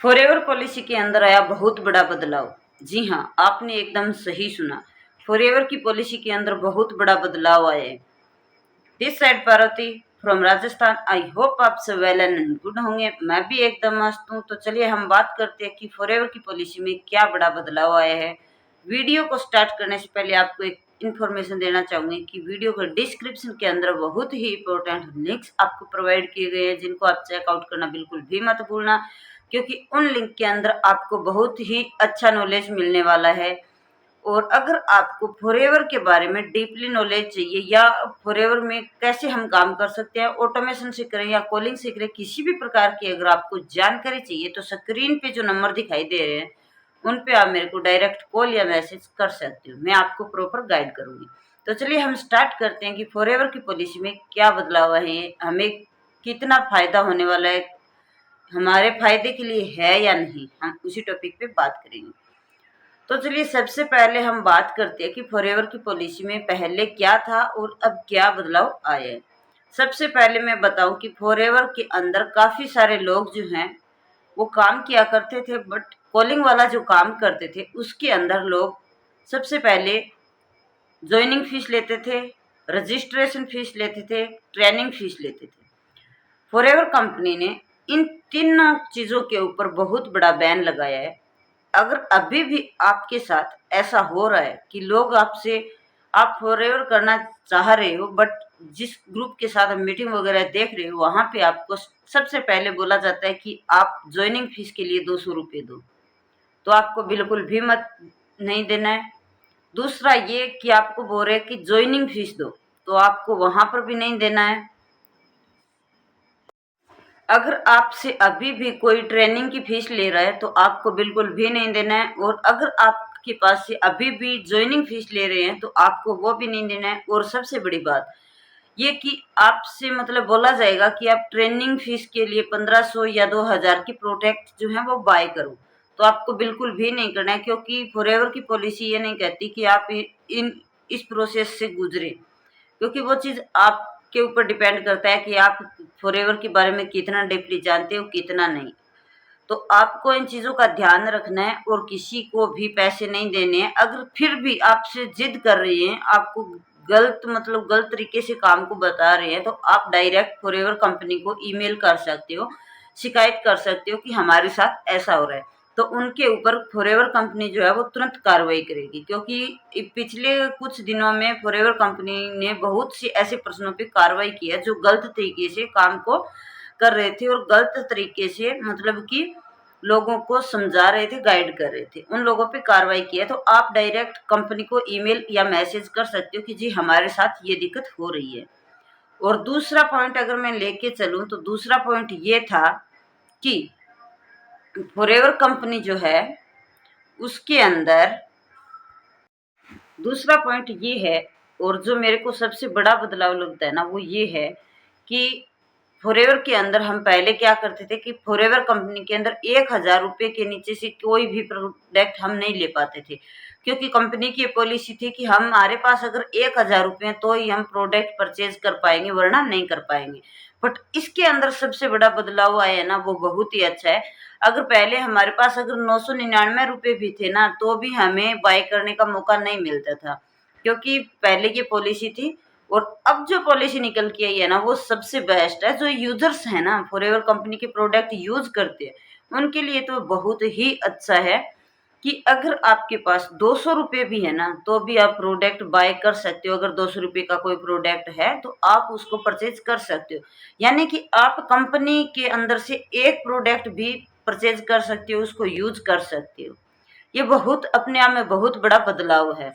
Forever policy के अंदर आया बहुत बड़ा बदलाव। जी हाँ, आपने एकदम सही सुना। फॉरएवर की पॉलिसी के अंदर बहुत बड़ा बदलाव आया है। This side Parvati from Rajasthan. I hope आप सब वेल एंड गुड होंगे। मैं भी एकदम मस्त हूँ। तो चलिए हम बात करते हैं कि फॉरएवर की पॉलिसी में क्या बड़ा बदलाव आया है। वीडियो को स्टार्ट करने से पहले आपको एक इन्फॉर्मेशन देना चाहूंगी कि वीडियो के डिस्क्रिप्शन के अंदर बहुत ही इंपॉर्टेंट लिंक्स आपको प्रोवाइड किए गए हैं, जिनको आप चेकआउट करना बिल्कुल भी मत भूलना, क्योंकि उन लिंक के अंदर आपको बहुत ही अच्छा नॉलेज मिलने वाला है। और अगर आपको फॉरएवर के बारे में डीपली नॉलेज चाहिए या फॉरएवर में कैसे हम काम कर सकते हैं, ऑटोमेशन से करें या कॉलिंग से करें, किसी भी प्रकार की अगर आपको जानकारी चाहिए तो स्क्रीन पे जो नंबर दिखाई दे रहे हैं उन पे आप मेरे को डायरेक्ट कॉल या मैसेज कर सकते हो। मैं आपको प्रॉपर गाइड करूंगी। तो चलिए हम स्टार्ट करते हैं कि फॉरएवर की पॉलिसी में क्या बदलाव है, हमें कितना फायदा होने वाला है, हमारे फायदे के लिए है या नहीं, हम उसी टॉपिक पे बात करेंगे। तो चलिए सबसे पहले हम बात करते हैं कि फॉरएवर की पॉलिसी में पहले क्या था और अब क्या बदलाव आया है। सबसे पहले मैं बताऊं कि फॉरएवर के अंदर काफ़ी सारे लोग जो हैं वो काम किया करते थे, बट कॉलिंग वाला जो काम करते थे उसके अंदर लोग सबसे पहले ज्वाइनिंग फीस लेते थे, रजिस्ट्रेशन फीस लेते थे, ट्रेनिंग फीस लेते थे। फॉरएवर कंपनी ने इन तीनों चीज़ों के ऊपर बहुत बड़ा बैन लगाया है। अगर अभी भी आपके साथ ऐसा हो रहा है कि लोग आपसे आप फॉरएवर करना चाह रहे हो, बट जिस ग्रुप के साथ आप मीटिंग वगैरह देख रहे हो वहाँ पे आपको सबसे पहले बोला जाता है कि आप ज्वाइनिंग फीस के लिए 200 रुपये दो, तो आपको बिल्कुल भी मत नहीं देना है। दूसरा ये कि आपको बोल रहे हैं कि ज्वाइनिंग फीस दो, तो आपको वहाँ पर भी नहीं देना है। अगर आपसे अभी भी कोई ट्रेनिंग की फीस ले रहा है तो आपको बिल्कुल भी नहीं देना है। और अगर आपके पास से अभी भी ज्वाइनिंग फीस ले रहे हैं तो आपको वो भी नहीं देना है। और सबसे बड़ी बात ये कि आपसे मतलब बोला जाएगा कि आप ट्रेनिंग फीस के लिए 1500 या 2000 की प्रोडक्ट जो है वो बाय करो, तो आपको बिल्कुल भी नहीं करना है, क्योंकि फॉरएवर की पॉलिसी ये नहीं कहती कि आप इन इस प्रोसेस से गुजरे, क्योंकि वो चीज़ आपके ऊपर डिपेंड करता है कि आप फॉरएवर के बारे में कितना डीपली जानते हो कितना नहीं। तो आपको इन चीज़ों का ध्यान रखना है और किसी को भी पैसे नहीं देने हैं। अगर फिर भी आपसे जिद कर रहे हैं, आपको गलत तरीके से काम को बता रहे हैं, तो आप डायरेक्ट फॉरएवर कंपनी को ईमेल कर सकते हो, शिकायत कर सकते हो कि हमारे साथ ऐसा हो रहा है। तो उनके ऊपर फॉरएवर कंपनी जो है वो तुरंत कार्रवाई करेगी, क्योंकि पिछले कुछ दिनों में फॉरएवर कंपनी ने बहुत सी ऐसे प्रश्नों पे कार्रवाई की है जो गलत तरीके से काम को कर रहे थे और गलत तरीके से मतलब कि लोगों को समझा रहे थे, गाइड कर रहे थे। उन लोगों पे कार्रवाई की है। तो आप डायरेक्ट कंपनी को ईमेल या मैसेज कर सकते हो कि जी हमारे साथ ये दिक्कत हो रही है। और दूसरा पॉइंट अगर मैं लेके चलूं तो दूसरा पॉइंट ये था कि फॉरएवर कंपनी जो है उसके अंदर दूसरा पॉइंट ये है, और जो मेरे को सबसे बड़ा बदलाव लगता है ना वो ये है कि फॉरएवर के अंदर हम पहले क्या करते थे कि फॉरएवर कंपनी के अंदर 1000 रुपये के नीचे से कोई भी प्रोडक्ट हम नहीं ले पाते थे, क्योंकि कंपनी की पॉलिसी थी कि हमारे पास अगर 1000 रुपये हैं तो ही हम प्रोडक्ट परचेज कर पाएंगे, वरना नहीं कर पाएंगे। बट इसके अंदर सबसे बड़ा बदलाव आया है ना वो बहुत ही अच्छा है। अगर पहले हमारे पास अगर 999 रुपये भी थे ना तो भी हमें बाय करने का मौका नहीं मिलता था, क्योंकि पहले की पॉलिसी थी। और अब जो पॉलिसी निकल के आई है ना वो सबसे बेस्ट है। जो यूजर्स है ना फॉरएवर कंपनी के प्रोडक्ट यूज करते हैं उनके लिए तो बहुत ही अच्छा है कि अगर आपके पास 200 रुपये भी है ना तो भी आप प्रोडक्ट बाय कर सकते हो। अगर 200 रुपये का कोई प्रोडक्ट है तो आप उसको परचेज कर सकते हो, यानी कि आप कंपनी के अंदर से एक प्रोडक्ट भी परचेज कर सकते हो, उसको यूज कर सकते हो। ये बहुत अपने आप में बहुत बड़ा बदलाव है।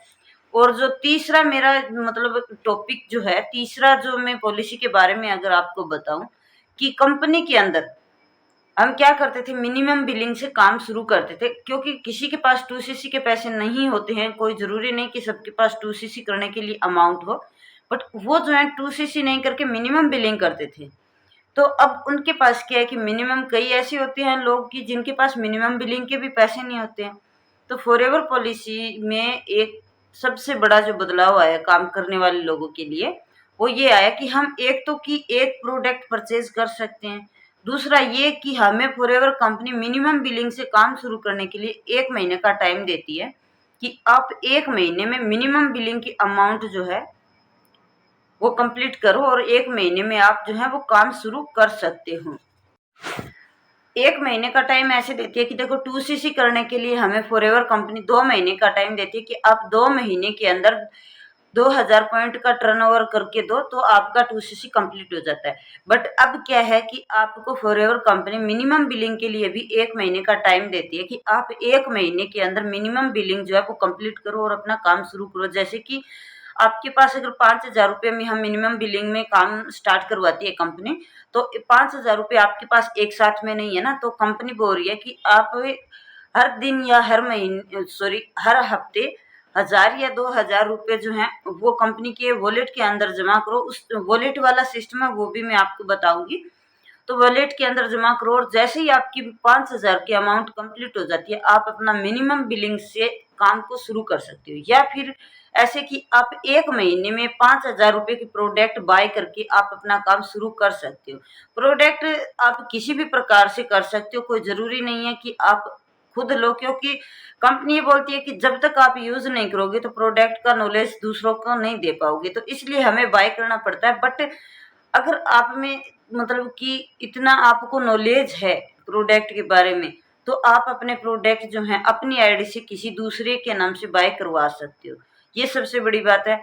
और जो तीसरा मेरा मतलब टॉपिक जो है, तीसरा जो मैं पॉलिसी के बारे में अगर आपको बताऊं कि कंपनी के अंदर हम क्या करते थे, मिनिमम बिलिंग से काम शुरू करते थे, क्योंकि किसी के पास 2cc के पैसे नहीं होते हैं। कोई ज़रूरी नहीं कि सबके पास 2cc करने के लिए अमाउंट हो, बट वो जो है 2cc नहीं करके मिनिमम बिलिंग करते थे। तो अब उनके पास क्या है कि मिनिमम कई ऐसे होते हैं लोग कि जिनके पास मिनिमम बिलिंग के भी पैसे नहीं होते हैं। तो फॉरएवर पॉलिसी में एक सबसे बड़ा जो बदलाव आया काम करने वाले लोगों के लिए वो ये आया कि हम एक तो कि एक प्रोडक्ट परचेज कर सकते हैं। दूसरा ये कि हमें फॉरएवर कंपनी मिनिमम बिलिंग से काम शुरू करने के लिए 1 महीने का टाइम देती है कि आप 1 महीने में मिनिमम बिलिंग की अमाउंट जो है वो कंप्लीट करो और 1 महीने में आप जो है वो काम शुरू कर सकते हो। 1 महीने का टाइम ऐसे देती है कि देखो 2cc करने के लिए हमें फॉरएवर कंपनी 2 महीने का टाइम देती है कि आप 2 महीने के अंदर 2000 पॉइंट का टर्नओवर करके दो तो आपका 2cc कंप्लीट हो जाता है। बट अब क्या है कि आपको फॉरएवर कंपनी मिनिमम बिलिंग के लिए भी 1 महीने का टाइम देती है कि आप 1 महीने के अंदर मिनिमम बिलिंग जो है वो कंप्लीट करो और अपना काम शुरू करो। जैसे कि आपके पास अगर 5000 रुपये में हम मिनिमम बिलिंग में काम स्टार्ट करवाती है कंपनी, तो 5000 रुपये आपके पास एक साथ में नहीं है ना, तो कंपनी बोल रही है कि आप हर दिन या हर महीने हर हफ्ते 1000 या 2000 रुपये जो हैं वो कंपनी के वॉलेट के अंदर जमा करो। उस वॉलेट वाला सिस्टम है वो भी मैं आपको बताऊंगी। तो वॉलेट के अंदर जमा करो और जैसे ही आपकी 5000 की अमाउंट कंप्लीट हो जाती है आप अपना मिनिमम बिलिंग से काम को शुरू कर सकते हो। या फिर ऐसे कि आप 1 महीने में 5000 रुपये की प्रोडक्ट बाय करके आप अपना काम शुरू कर सकते हो। प्रोडक्ट आप किसी भी प्रकार से कर सकते हो, कोई ज़रूरी नहीं है कि आप खुद लो, क्योंकि कंपनी ये बोलती है कि जब तक आप यूज़ नहीं करोगे तो प्रोडक्ट का नॉलेज दूसरों को नहीं दे पाओगे, तो इसलिए हमें बाय करना पड़ता है। बट अगर आप में मतलब कि इतना आपको नॉलेज है प्रोडक्ट के बारे में, तो आप अपने प्रोडक्ट जो हैं अपनी आईडी से किसी दूसरे के नाम से बाय करवा सकते हो। ये सबसे बड़ी बात है।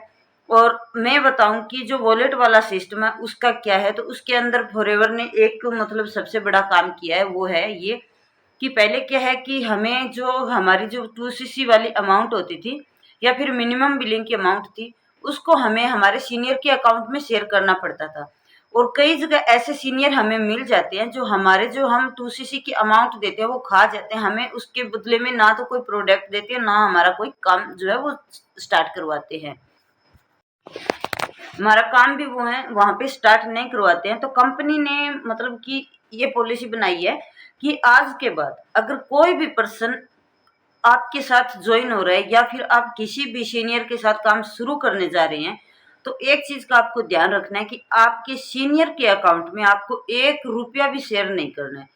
और मैं बताऊं कि जो वॉलेट वाला सिस्टम है उसका क्या है, तो उसके अंदर फॉरएवर ने एक मतलब सबसे बड़ा काम किया है, वो है ये कि पहले क्या है कि हमें जो हमारी जो 2cc वाली अमाउंट होती थी या फिर मिनिमम बिलिंग की अमाउंट थी, उसको हमें हमारे सीनियर के अकाउंट में शेयर करना पड़ता था। और कई जगह ऐसे सीनियर हमें मिल जाते हैं जो हमारे जो हम 2cc की अमाउंट देते हैं वो खा जाते हैं, हमें उसके बदले में ना तो कोई प्रोडक्ट देते हैं ना हमारा कोई काम जो है वो स्टार्ट करवाते हैं। हमारा काम भी वो है वहाँ पे स्टार्ट नहीं करवाते हैं। तो कंपनी ने मतलब कि ये पॉलिसी बनाई है कि आज के बाद अगर कोई भी पर्सन आपके साथ ज्वाइन हो रहा है या फिर आप किसी भी सीनियर के साथ काम शुरू करने जा रहे हैं, तो एक चीज का आपको ध्यान रखना है कि आपके सीनियर के अकाउंट में आपको 1 रुपया भी शेयर नहीं करना है।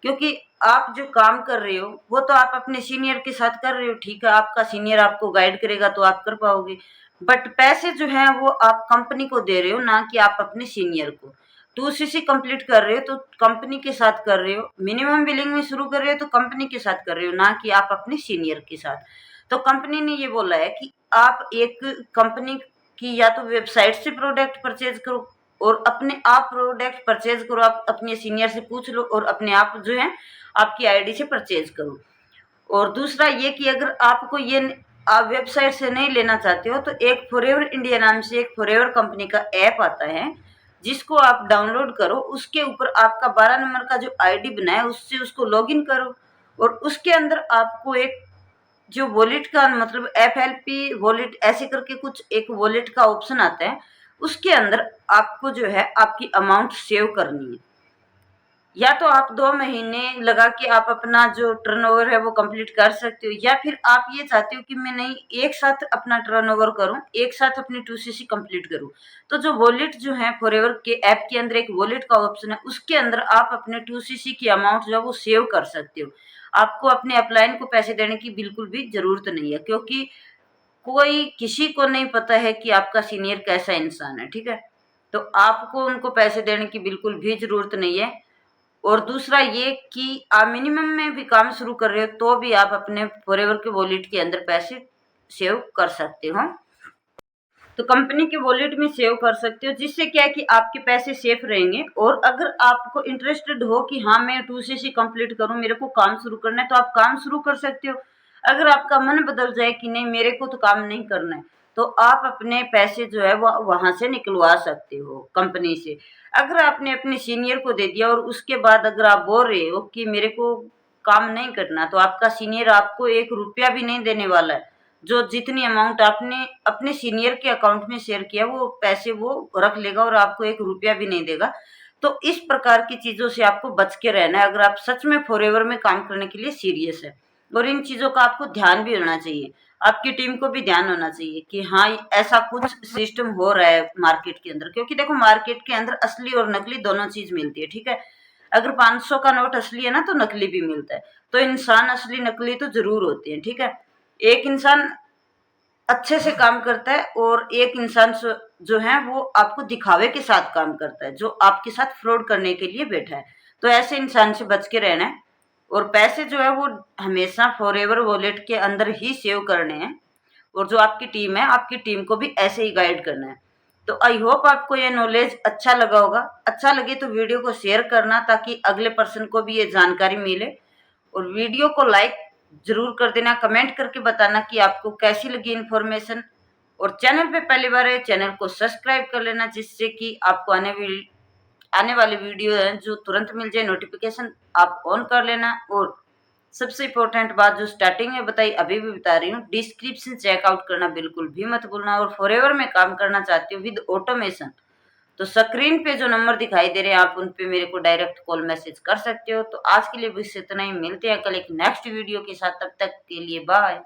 क्योंकि आप जो काम कर रहे हो वो तो आप अपने सीनियर के साथ कर रहे हो, ठीक है, आपका सीनियर आपको गाइड करेगा तो आप कर पाओगे। बट पैसे जो हैं वो आप कंपनी को दे रहे हो, ना कि आप अपने सीनियर को। 2cc कंप्लीट कर रहे हो तो कंपनी के साथ कर रहे हो, मिनिमम बिलिंग में शुरू कर रहे हो तो कंपनी के साथ कर रहे हो, ना कि आप अपने सीनियर के साथ। तो कंपनी ने ये बोला है कि आप एक कंपनी की या तो वेबसाइट से प्रोडक्ट परचेज करो और अपने आप प्रोडक्ट परचेज करो, आप अपने सीनियर से पूछ लो और अपने आप जो है आपकी आईडी से परचेज करो। और दूसरा ये कि अगर आपको ये आप वेबसाइट से नहीं लेना चाहते हो तो एक फॉरएवर इंडिया नाम से एक फॉरएवर कंपनी का ऐप आता है जिसको आप डाउनलोड करो। उसके ऊपर आपका 12 नंबर का जो आईडी बना है उससे उसको लॉगिन करो और उसके अंदर आपको एक जो वॉलेट का मतलब FLP वॉलेट ऐसे करके कुछ एक वॉलेट का ऑप्शन आता है, उसके अंदर आपको जो है आपकी अमाउंट सेव करनी है। या तो आप 2 महीने लगा के आप अपना जो टर्नओवर है वो कंप्लीट कर सकते हो, या फिर आप ये चाहते हो कि मैं नहीं एक साथ अपना टर्नओवर करूं, एक साथ अपनी 2cc कंप्लीट करूं, तो जो वॉलेट जो है फॉरएवर के ऐप के अंदर एक वॉलेट का ऑप्शन है, उसके अंदर आप अपने 2cc की अमाउंट जो है वो सेव कर सकते हो। आपको अपने अपलाइन को पैसे देने की बिल्कुल भी जरूरत नहीं है, क्योंकि कोई किसी को नहीं पता है कि आपका सीनियर कैसा इंसान है, ठीक है। तो आपको उनको पैसे देने की बिल्कुल भी जरूरत नहीं है। और दूसरा ये कि आप मिनिमम में भी काम शुरू कर रहे हो तो भी आप अपने फॉरएवर के वॉलेट के अंदर पैसे सेव कर सकते हो। तो कंपनी के वॉलेट में सेव कर सकते हो, जिससे क्या है कि आपके पैसे सेफ रहेंगे। और अगर आपको इंटरेस्टेड हो कि हाँ मैं 2cc कंप्लीट करूँ, मेरे को काम शुरू करना है, तो आप काम शुरू कर सकते हो। अगर आपका मन बदल जाए कि नहीं मेरे को तो काम नहीं करना है, तो आप अपने पैसे जो है वो वहाँ से निकलवा सकते हो कंपनी से। अगर आपने अपने सीनियर को दे दिया और उसके बाद अगर आप बोल रहे हो कि मेरे को काम नहीं करना, तो आपका सीनियर आपको 1 रुपया भी नहीं देने वाला है। जो जितनी अमाउंट आपने अपने सीनियर के अकाउंट में शेयर किया वो पैसे वो रख लेगा और आपको 1 रुपया भी नहीं देगा। तो इस प्रकार की चीज़ों से आपको बच के रहना है अगर आप सच में फॉरएवर में काम करने के लिए सीरियस है। और इन चीज़ों का आपको ध्यान भी होना चाहिए, आपकी टीम को भी ध्यान होना चाहिए कि हाँ ऐसा कुछ सिस्टम हो रहा है मार्केट के अंदर। क्योंकि देखो मार्केट के अंदर असली और नकली दोनों चीज़ मिलती है, ठीक है। अगर 500 का नोट असली है ना तो नकली भी मिलता है। तो इंसान असली नकली तो जरूर होते हैं, ठीक है। एक इंसान अच्छे से काम करता है और एक इंसान जो है वो आपको दिखावे के साथ काम करता है, जो आपके साथ फ्रॉड करने के लिए बैठा है। तो ऐसे इंसान से बच के रहना है और पैसे जो है वो हमेशा फॉरएवर वॉलेट के अंदर ही सेव करने हैं। और जो आपकी टीम है, आपकी टीम को भी ऐसे ही गाइड करना है। तो आई होप आपको ये नॉलेज अच्छा लगा होगा। अच्छा लगे तो वीडियो को शेयर करना ताकि अगले पर्सन को भी ये जानकारी मिले, और वीडियो को लाइक जरूर कर देना, कमेंट करके बताना कि आपको कैसी लगी इन्फॉर्मेशन। और चैनल पे पहली बार है, चैनल को सब्सक्राइब कर लेना, जिससे कि आपको आने वाली वीडियो है जो तुरंत मिल जाए, नोटिफिकेशन आप ऑन कर लेना। और सबसे इम्पोर्टेंट बात जो स्टार्टिंग में बताई अभी भी बता रही हूँ, डिस्क्रिप्शन चेकआउट करना बिल्कुल भी मत भूलना। और फॉरएवर में काम करना चाहती हूँ विद ऑटोमेशन, तो स्क्रीन पे जो नंबर दिखाई दे रहे हैं आप उन पे मेरे को डायरेक्ट कॉल मैसेज कर सकते हो। तो आज के लिए बस इतना ही, मिलते हैं कल एक नेक्स्ट वीडियो के साथ, तब तक के लिए बाय।